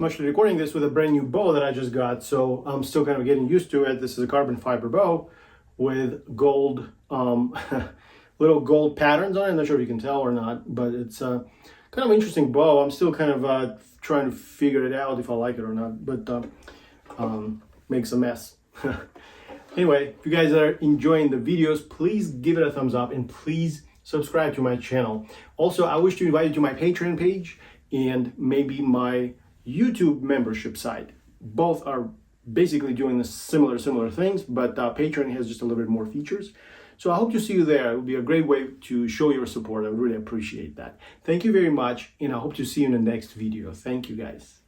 I'm actually recording this with a brand new bow that I just got, so I'm still kind of getting used to it. This is a carbon fiber bow with gold, little gold patterns on it. I'm not sure if you can tell or not, but it's kind of an interesting bow. I'm still kind of trying to figure it out if I like it or not, but makes a mess. Anyway, if you guys are enjoying the videos, please give it a thumbs up and please subscribe to my channel. Also, I wish to invite you to my Patreon page and maybe my YouTube membership site. Both are basically doing the similar things, but Patreon has just a little bit more features. So I hope to see you there. It would be a great way to show your support. I would really appreciate that. Thank you very much, and I hope to see you in the next video. Thank you, guys.